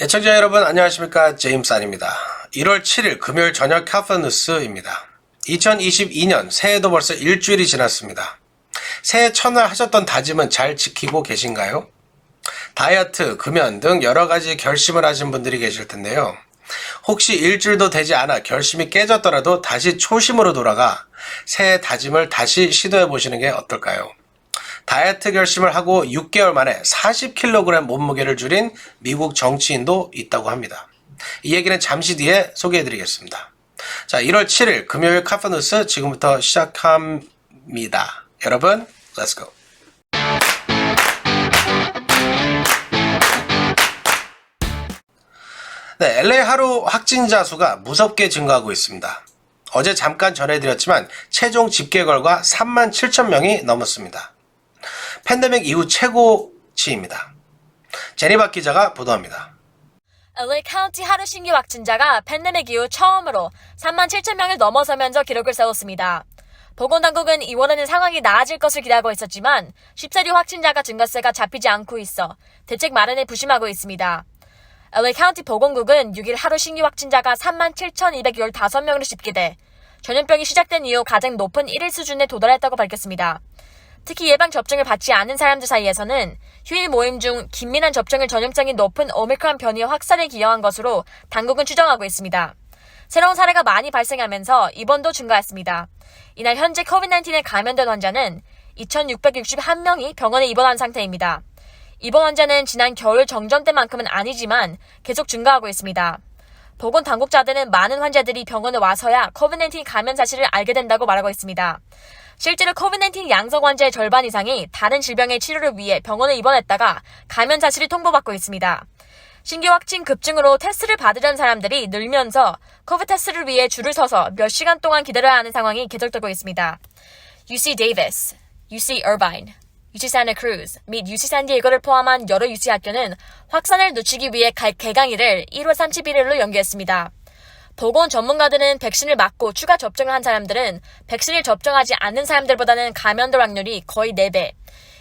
애청자 여러분 안녕하십니까, 제임스 안입니다. 1월 7일 금요일 저녁 카프뉴스입니다. 2022년 새해도 벌써 일주일이 지났습니다. 새해 첫날 하셨던 다짐은 잘 지키고 계신가요? 다이어트, 금연 등 여러가지 결심을 하신 분들이 계실 텐데요. 혹시 일주일도 되지 않아 결심이 깨졌더라도 다시 초심으로 돌아가 새해 다짐을 다시 시도해 보시는 게 어떨까요? 다이어트 결심을 하고 6개월 만에 40kg 몸무게를 줄인 미국 정치인도 있다고 합니다. 이 얘기는 잠시 뒤에 소개해 드리겠습니다. 자, 1월 7일 금요일 카프뉴스 지금부터 시작합니다. 여러분, Let's go. 네, LA 하루 확진자 수가 무섭게 증가하고 있습니다. 어제 잠깐 전해드렸지만 최종 집계 결과 37,000명이 넘었습니다. 팬데믹 이후 최고치입니다. 제니박 기자가 보도합니다. LA 카운티 하루 신규 확진자가 팬데믹 이후 처음으로 37,000명을 넘어서면서 기록을 세웠습니다. 보건당국은 2월에는 상황이 나아질 것을 기대하고 있었지만 쉽사리 확진자가 증가세가 잡히지 않고 있어 대책 마련에 부심하고 있습니다. LA 카운티 보건국은 6일 하루 신규 확진자가 37,215명으로 집계돼 전염병이 시작된 이후 가장 높은 1일 수준에 도달했다고 밝혔습니다. 특히 예방접종을 받지 않은 사람들 사이에서는 휴일 모임 중 긴밀한 접종을 전염성이 높은 오미크론 변이의 확산에 기여한 것으로 당국은 추정하고 있습니다. 새로운 사례가 많이 발생하면서 입원도 증가했습니다. 이날 현재 COVID-19에 감염된 환자는 2,661명이 병원에 입원한 상태입니다. 입원 환자는 지난 겨울 정전 때만큼은 아니지만 계속 증가하고 있습니다. 보건당국자들은 많은 환자들이 병원에 와서야 COVID-19 감염 사실을 알게 된다고 말하고 있습니다. 실제로 COVID-19 양성 환자의 절반 이상이 다른 질병의 치료를 위해 병원에 입원했다가 감염 사실이 통보받고 있습니다. 신규 확진 급증으로 테스트를 받으려는 사람들이 늘면서 코비드 테스트를 위해 줄을 서서 몇 시간 동안 기다려야 하는 상황이 계속되고 있습니다. UC 데이비스, UC Irvine, UC 산타 크루즈 및 UC 샌디에이고를 포함한 여러 UC 학교는 확산을 늦추기 위해 개강일을 1월 31일로 연기했습니다. 보건 전문가들은 백신을 맞고 추가 접종을 한 사람들은 백신을 접종하지 않는 사람들보다는 감염될 확률이 거의 4배,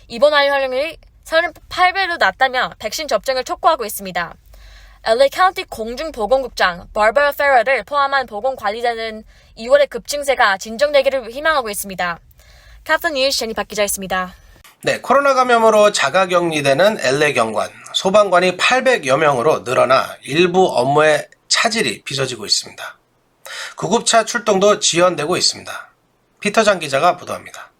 입원 확률이 38배로 낮다며 백신 접종을 촉구하고 있습니다. LA 카운티 공중보건국장 바버라 페럴을 포함한 보건관리자는 2월의 급증세가 진정되기를 희망하고 있습니다. 카프뉴스 제니박 기자였습니다. 네, 코로나 감염으로 자가격리되는 LA 경관, 소방관이 800여 명으로 늘어나 일부 업무에 차질이 빚어지고 있습니다. 구급차 출동도 지연되고 있습니다. 피터장 기자가 보도합니다.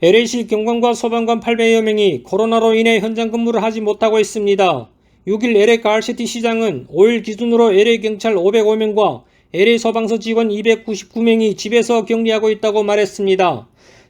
LA시 경관과 소방관 800여 명이 코로나로 인해 현장 근무를 하지 못하고 있습니다. 6일 LA 가을시티 시장은 5일 기준으로 LA 경찰 505명과 LA 소방서 직원 299명이 집에서 격리하고 있다고 말했습니다.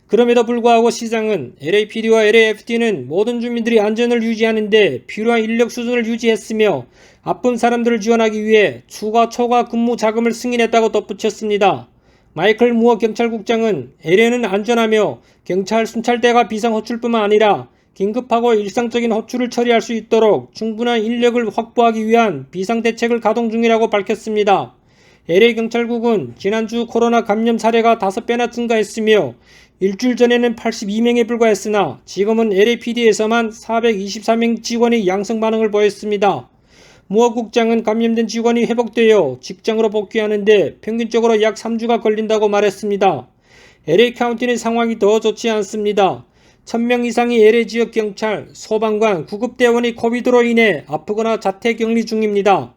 그럼에도 불구하고 시장은 LAPD와 LAFD는 모든 주민들이 안전을 유지하는 데 필요한 인력 수준을 유지했으며 아픈 사람들을 지원하기 위해 추가 초과 근무 자금을 승인했다고 덧붙였습니다. 마이클 무어 경찰국장은 LA는 안전하며 경찰 순찰대가 비상 호출뿐만 아니라 긴급하고 일상적인 호출을 처리할 수 있도록 충분한 인력을 확보하기 위한 비상대책을 가동 중이라고 밝혔습니다. LA 경찰국은 지난주 코로나 감염 사례가 5배나 증가했으며 일주일 전에는 82명에 불과했으나 지금은 LAPD에서만 424명 직원이 양성 반응을 보였습니다. 무어 국장은 감염된 직원이 회복되어 직장으로 복귀하는데 평균적으로 약 3주가 걸린다고 말했습니다. LA 카운티는 상황이 더 좋지 않습니다. 1000명 이상의 LA 지역 경찰, 소방관, 구급대원이 코비드로 인해 아프거나 자택격리 중입니다.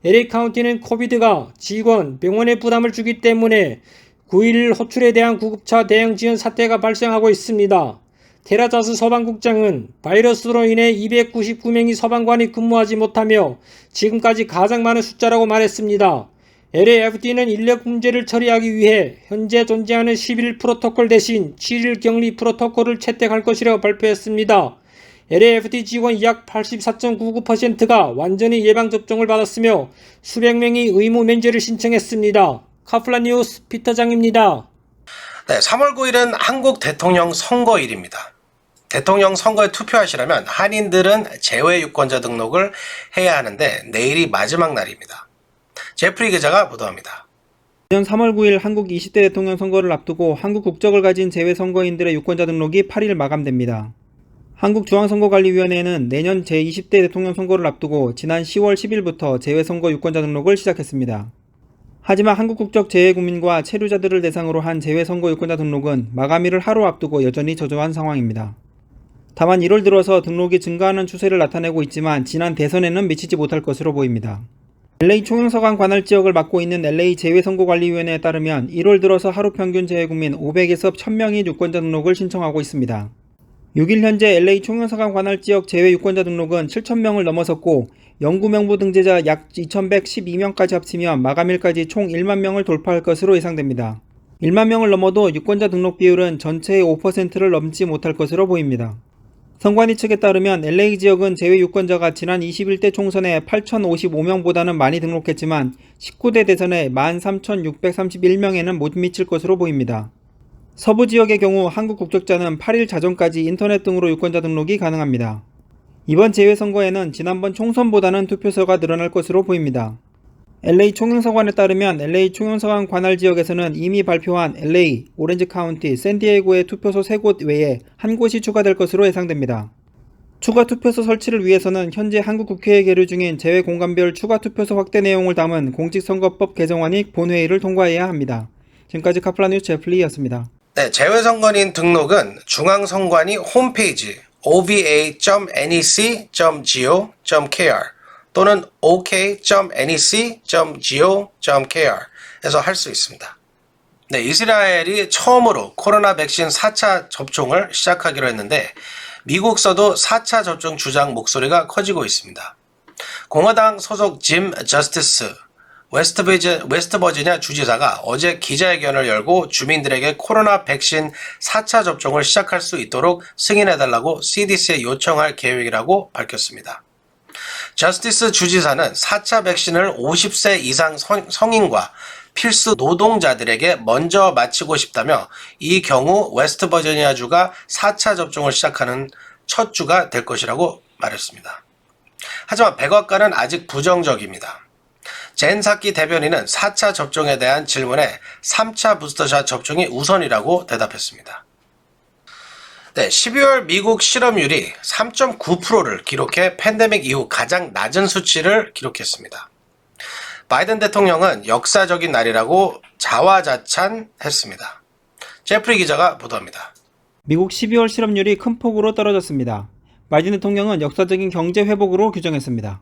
LA 카운티는 코비드가 직원, 병원에 부담을 주기 때문에 9.11 호출에 대한 구급차 대응 지원 사태가 발생하고 있습니다. 테라자스 소방국장은 바이러스로 인해 299명의 소방관이 근무하지 못하며 지금까지 가장 많은 숫자라고 말했습니다. LAFD는 인력 문제를 처리하기 위해 현재 존재하는 11 프로토콜 대신 7일 격리 프로토콜을 채택할 것이라고 발표했습니다. LAFD 직원 약 84.99%가 완전히 예방접종을 받았으며 수백 명이 의무 면제를 신청했습니다. 카플라 뉴스 피터장입니다. 네, 3월 9일은 한국 대통령 선거일입니다. 대통령 선거에 투표하시려면 한인들은 재외유권자 등록을 해야 하는데 내일이 마지막 날입니다. 제프리 기자가 보도합니다. 내년 3월 9일 한국 20대 대통령 선거를 앞두고 한국 국적을 가진 재외 선거인들의 유권자 등록이 8일 마감됩니다. 한국중앙선거관리위원회는 내년 제20대 대통령 선거를 앞두고 지난 10월 10일부터 재외선거 유권자 등록을 시작했습니다. 하지만 한국 국적 재외국민과 체류자들을 대상으로 한 재외선거 유권자 등록은 마감일을 하루 앞두고 여전히 저조한 상황입니다. 다만 1월 들어서 등록이 증가하는 추세를 나타내고 있지만 지난 대선에는 미치지 못할 것으로 보입니다. LA 총영사관 관할 지역을 맡고 있는 LA 재외선거관리위원회에 따르면 1월 들어서 하루 평균 재외국민 500에서 1000명이 유권자 등록을 신청하고 있습니다. 6일 현재 LA 총영사관 관할 지역 재외 유권자 등록은 7000명을 넘어섰고 영구 명부 등재자 약 2112명까지 합치면 마감일까지 총 1만 명을 돌파할 것으로 예상됩니다. 1만 명을 넘어도 유권자 등록 비율은 전체의 5%를 넘지 못할 것으로 보입니다. 선관위 측에 따르면 LA 지역은 재외 유권자가 지난 21대 총선에 8,055명보다는 많이 등록했지만 19대 대선에 13,631명에는 못 미칠 것으로 보입니다. 서부 지역의 경우 한국 국적자는 8일 자정까지 인터넷 등으로 유권자 등록이 가능합니다. 이번 재외선거에는 지난번 총선보다는 투표소가 늘어날 것으로 보입니다. LA 총영사관에 따르면 LA 총영사관 관할 지역에서는 이미 발표한 LA, 오렌지 카운티, 샌디에고의 투표소 3곳 외에 한 곳이 추가될 것으로 예상됩니다. 추가 투표소 설치를 위해서는 현재 한국 국회에 계류 중인 재외 공간별 추가 투표소 확대 내용을 담은 공직선거법 개정안이 본회의를 통과해야 합니다. 지금까지 카플라뉴스 제플리였습니다. 네, 재외선거인 등록은 중앙선관위 홈페이지 ova.nec.go.kr 또는 ok.nec.go.kr에서 할 수 있습니다. 네, 이스라엘이 처음으로 코로나 백신 4차 접종을 시작하기로 했는데 미국서도 4차 접종 주장 목소리가 커지고 있습니다. 공화당 소속 짐 저스티스 웨스트버지니아 주지사가 어제 기자회견을 열고 주민들에게 코로나 백신 4차 접종을 시작할 수 있도록 승인해달라고 CDC에 요청할 계획이라고 밝혔습니다. 저스티스 주지사는 4차 백신을 50세 이상 성인과 필수 노동자들에게 먼저 맞히고 싶다며 이 경우 웨스트버지니아주가 4차 접종을 시작하는 첫 주가 될 것이라고 말했습니다. 하지만 백악관은 아직 부정적입니다. 젠 사키 대변인은 4차 접종에 대한 질문에 3차 부스터샷 접종이 우선이라고 대답했습니다. 네, 12월 미국 실업률이 3.9%를 기록해 팬데믹 이후 가장 낮은 수치를 기록했습니다. 바이든 대통령은 역사적인 날이라고 자화자찬했습니다. 제프리 기자가 보도합니다. 미국 12월 실업률이 큰 폭으로 떨어졌습니다. 바이든 대통령은 역사적인 경제 회복으로 규정했습니다.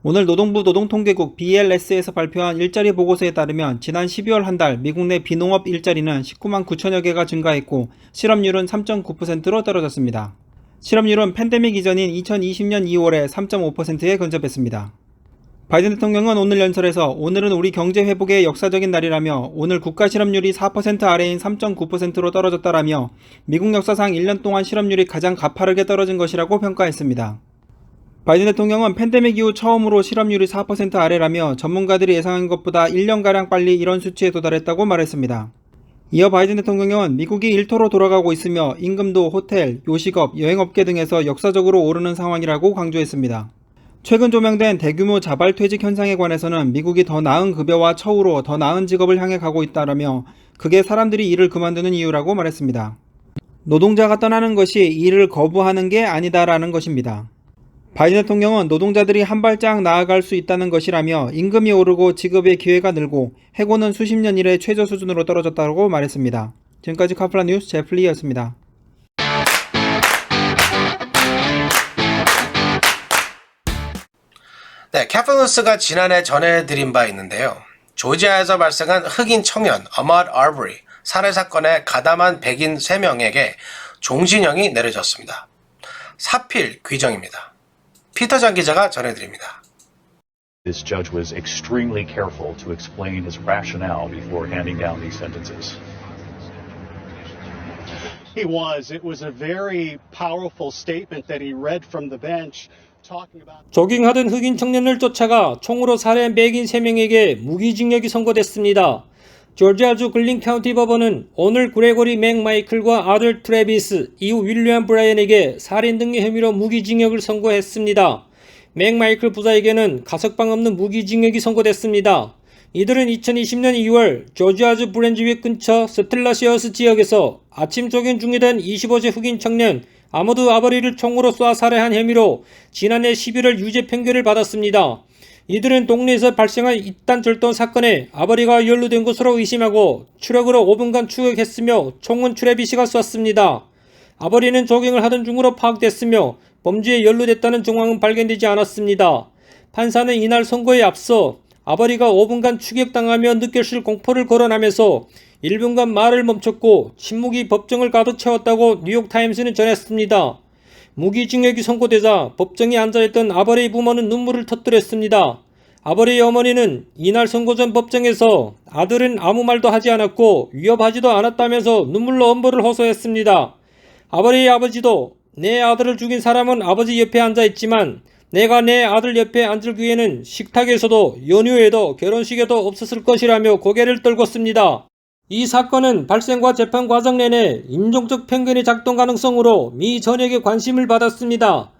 오늘 노동부 노동통계국 BLS에서 발표한 일자리 보고서에 따르면 지난 12월 한 달 미국 내 비농업 일자리는 19만 9천여 개가 증가했고 실업률은 3.9%로 떨어졌습니다. 실업률은 팬데믹 이전인 2020년 2월에 3.5%에 근접했습니다. 바이든 대통령은 오늘 연설에서 오늘은 우리 경제 회복의 역사적인 날이라며 오늘 국가 실업률이 4% 아래인 3.9%로 떨어졌다라며 미국 역사상 1년 동안 실업률이 가장 가파르게 떨어진 것이라고 평가했습니다. 바이든 대통령은 팬데믹 이후 처음으로 실업률이 4% 아래라며 전문가들이 예상한 것보다 1년가량 빨리 이런 수치에 도달했다고 말했습니다. 이어 바이든 대통령은 미국이 일터로 돌아가고 있으며 임금도 호텔, 요식업, 여행업계 등에서 역사적으로 오르는 상황이라고 강조했습니다. 최근 조명된 대규모 자발퇴직 현상에 관해서는 미국이 더 나은 급여와 처우로 더 나은 직업을 향해 가고 있다라며 그게 사람들이 일을 그만두는 이유라고 말했습니다. 노동자가 떠나는 것이 일을 거부하는 게 아니다라는 것입니다. 바이든 대통령은 노동자들이 한 발짝 나아갈 수 있다는 것이라며 임금이 오르고 직업의 기회가 늘고 해고는 수십 년 이래 최저 수준으로 떨어졌다고 말했습니다. 지금까지 카플라 뉴스 제플리였습니다. 네, 캐플뉴스가 지난해 전해드린 바 있는데요. 조지아에서 발생한 흑인 청년 아마드 아브리 살해 사건의 가담한 백인 3명에게 종신형이 내려졌습니다. 사필 규정입니다. 피터장 기자가 전해드립니다. This judge was extremely careful to explain his rationale before handing down these sentences. He was. It was a very powerful statement that he read from the bench. 조깅하던 흑인 청년을 쫓아가 총으로 살해한 백인 3명에게 무기징역이 선고됐습니다. 조지아주 글린 카운티 법원은 오늘 그레고리 맥마이클과 아들 트래비스, 이후 윌리엄 브라이언에게 살인 등의 혐의로 무기징역을 선고했습니다. 맥마이클 부사에게는 가석방 없는 무기징역이 선고됐습니다. 이들은 2020년 2월 조지아주 브랜즈윅 근처 스텔라시어스 지역에서 아침 조깅 중이던 25세 흑인 청년 아모드 아버리를 총으로 쏴 살해한 혐의로 지난해 11월 유죄 판결을 받았습니다. 이들은 동네에서 발생한 이딴 절도 사건에 아버리가 연루된 것으로 의심하고 추력으로 5분간 추격했으며 총은 추레비 씨가 쐈습니다. 아버리는 조깅을 하던 중으로 파악됐으며 범죄에 연루됐다는 정황은 발견되지 않았습니다. 판사는 이날 선고에 앞서 아버리가 5분간 추격당하며 느꼈을 공포를 거론하면서 1분간 말을 멈췄고 침묵이 법정을 가득 채웠다고 뉴욕타임스는 전했습니다. 무기징역이 선고되자 법정에 앉아있던 아버리의 부모는 눈물을 터뜨렸습니다. 아버리의 어머니는 이날 선고 전 법정에서 아들은 아무 말도 하지 않았고 위협하지도 않았다면서 눈물로 엄벌을 호소했습니다. 아버리의 아버지도 내 아들을 죽인 사람은 아버지 옆에 앉아있지만 내가 내 아들 옆에 앉을 기회는 식탁에서도 연휴에도 결혼식에도 없었을 것이라며 고개를 떨궜습니다. 이 사건은 발생과 재판 과정 내내 인종적 편견의 작동 가능성으로 미 전역에 관심을 받았습니다.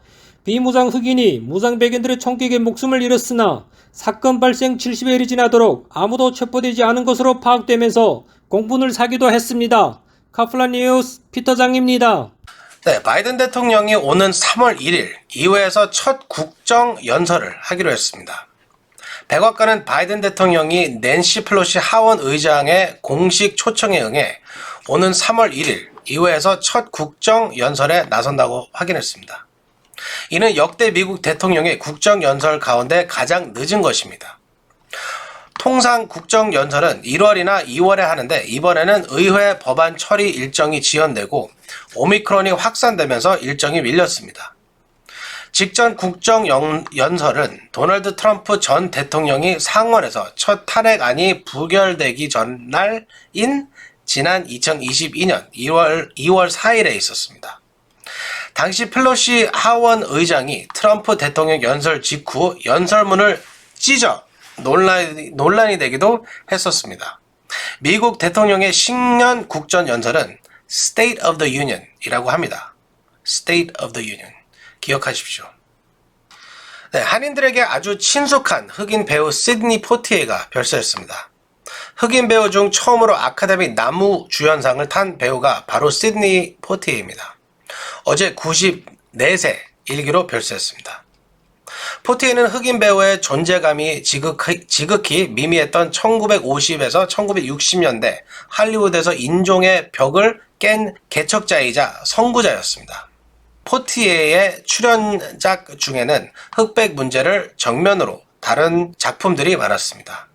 비무장 흑인이 무장 백인들의 총격에 목숨을 잃었으나 사건 발생 70일이 지나도록 아무도 체포되지 않은 것으로 파악되면서 공분을 사기도 했습니다. 카플란 뉴스 피터장입니다. 네, 바이든 대통령이 오는 3월 1일 이후에서 첫 국정 연설을 하기로 했습니다. 백악관은 바이든 대통령이 낸시 플로시 하원 의장의 공식 초청에 응해 오는 3월 1일 이후에서 첫 국정 연설에 나선다고 확인했습니다. 이는 역대 미국 대통령의 국정 연설 가운데 가장 늦은 것입니다. 통상 국정 연설은 1월이나 2월에 하는데 이번에는 의회 법안 처리 일정이 지연되고 오미크론이 확산되면서 일정이 밀렸습니다. 직전 국정 연설은 도널드 트럼프 전 대통령이 상원에서 첫 탄핵안이 부결되기 전날인 지난 2022년 2월 4일에 있었습니다. 당시 플로시 하원 의장이 트럼프 대통령 연설 직후 연설문을 찢어 논란이 되기도 했었습니다. 미국 대통령의 신년 국정 연설은 State of the Union 이라고 합니다. State of the Union. 기억하십시오. 네, 한인들에게 아주 친숙한 흑인 배우 시드니 포티에가 별세했습니다. 흑인 배우 중 처음으로 아카데미 남우주연상을 탄 배우가 바로 시드니 포티에입니다. 어제 94세 일기로 별세했습니다. 포티에는 흑인 배우의 존재감이 지극히 미미했던 1950에서 1960년대 할리우드에서 인종의 벽을 깬 개척자이자 선구자였습니다. 포티에의 출연작 중에는 흑백 문제를 정면으로 다룬 작품들이 많았습니다.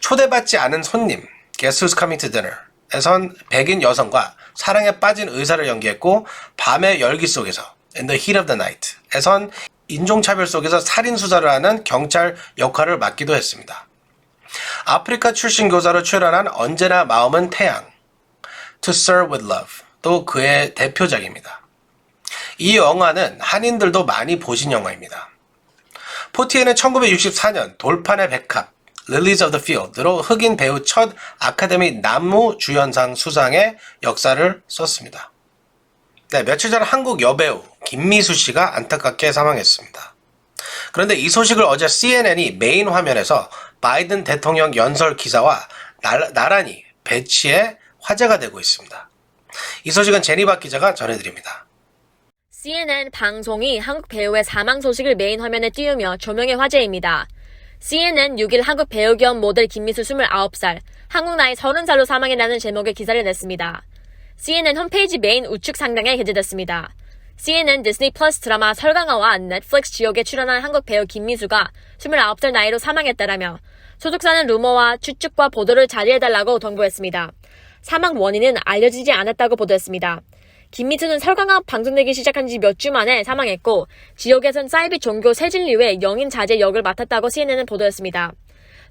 초대받지 않은 손님, Guess Who's Coming to Dinner 에선 백인 여성과 사랑에 빠진 의사를 연기했고 밤의 열기 속에서 In the Heat of the Night 에선 인종차별 속에서 살인수사를 하는 경찰 역할을 맡기도 했습니다. 아프리카 출신 교사로 출연한 언제나 마음은 태양, To Serve with Love 또 그의 대표작입니다. 이 영화는 한인들도 많이 보신 영화입니다. 포티에는 1964년 돌판의 백합, Lilies of the Field로 흑인 배우 첫 아카데미 남우주연상 수상의 역사를 썼습니다. 네, 며칠 전 한국 여배우 김미수 씨가 안타깝게 사망했습니다. 그런데 이 소식을 어제 CNN이 메인 화면에서 바이든 대통령 연설 기사와 나란히 배치해 화제가 되고 있습니다. 이 소식은 제니박 기자가 전해드립니다. CNN 방송이 한국 배우의 사망 소식을 메인 화면에 띄우며 조명의 화제입니다. CNN 6일 한국 배우 겸 모델 김미수 29살, 한국 나이 30살로 사망했다는 제목의 기사를 냈습니다. CNN 홈페이지 메인 우측 상단에 게재됐습니다. CNN 디즈니 플러스 드라마 설강화와 넷플릭스 지옥에 출연한 한국 배우 김미수가 29살 나이로 사망했다라며 소속사는 루머와 추측과 보도를 자제해달라고 통보했습니다. 사망 원인은 알려지지 않았다고 보도했습니다. 김미수는 설강화 방송되기 시작한 지 몇 주 만에 사망했고 지옥에선 사이비 종교 세진리의 영인 자제 역을 맡았다고 CNN은 보도했습니다.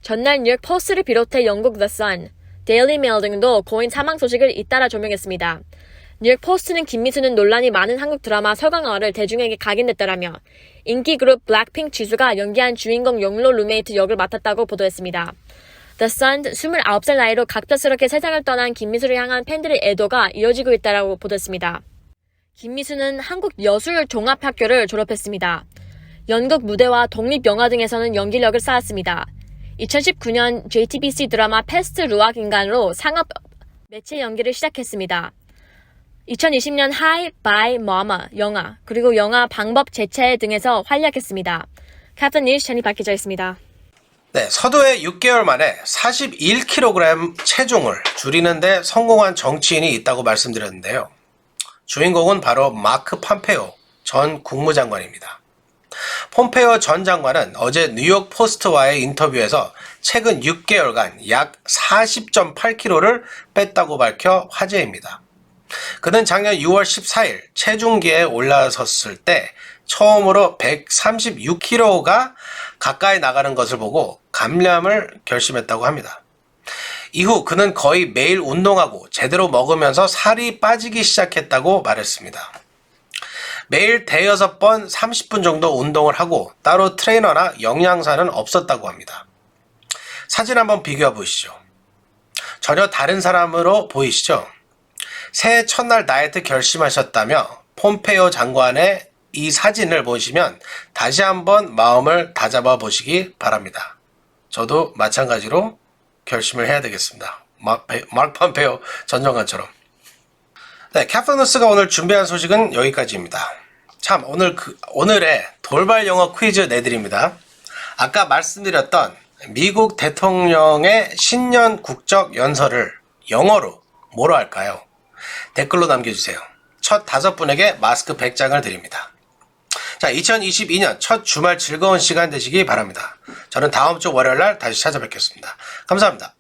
전날 뉴욕 포스트를 비롯해 영국 The Sun, 데일리 메일 등도 고인 사망 소식을 잇따라 조명했습니다. 뉴욕 포스트는 김미수는 논란이 많은 한국 드라마 설강화를 대중에게 각인했다라며 인기 그룹 블랙핑크 지수가 연기한 주인공 영로 룸메이트 역을 맡았다고 보도했습니다. The Sun 29살 나이로 갑작스럽게 세상을 떠난 김미수를 향한 팬들의 애도가 이어지고 있다고 보도했습니다. 김미수는 한국여술종합학교를 졸업했습니다. 연극 무대와 독립영화 등에서는 연기력을 쌓았습니다. 2019년 JTBC 드라마 패스트 루악 인간으로 상업 매체 연기를 시작했습니다. 2020년 Hi, Bye, Mama 영화, 그리고 영화 방법 제체 등에서 활약했습니다. 캡틴 니쉬 전이 밝혀져 있습니다. 네, 서도에 6개월 만에 41kg 체중을 줄이는데 성공한 정치인이 있다고 말씀드렸는데요. 주인공은 바로 마크 폼페오 전 국무장관입니다. 폼페오 전 장관은 어제 뉴욕 포스트와의 인터뷰에서 최근 6개월간 약 40.8kg를 뺐다고 밝혀 화제입니다. 그는 작년 6월 14일 체중계에 올라섰을 때 처음으로 136kg가 가까이 나가는 것을 보고 감량을 결심했다고 합니다. 이후 그는 거의 매일 운동하고 제대로 먹으면서 살이 빠지기 시작했다고 말했습니다. 매일 대여섯 번 30분 정도 운동을 하고 따로 트레이너나 영양사는 없었다고 합니다. 사진 한번 비교해 보시죠. 전혀 다른 사람으로 보이시죠? 새해 첫날 다이어트 결심하셨다며 폼페오 장관의 이 사진을 보시면 다시 한번 마음을 다잡아 보시기 바랍니다. 저도 마찬가지로 결심을 해야 되겠습니다. 마크 폼페오 전 장관처럼. 네, 캡틴뉴스가 오늘 준비한 소식은 여기까지입니다. 참, 오늘의 돌발 영어 퀴즈 내드립니다. 아까 말씀드렸던 미국 대통령의 신년 국적 연설을 영어로 뭐로 할까요? 댓글로 남겨주세요. 첫 5분에게 마스크 100장을 드립니다. 자, 2022년 첫 주말 즐거운 시간 되시기 바랍니다. 저는 다음 주 월요일 날 다시 찾아뵙겠습니다. 감사합니다.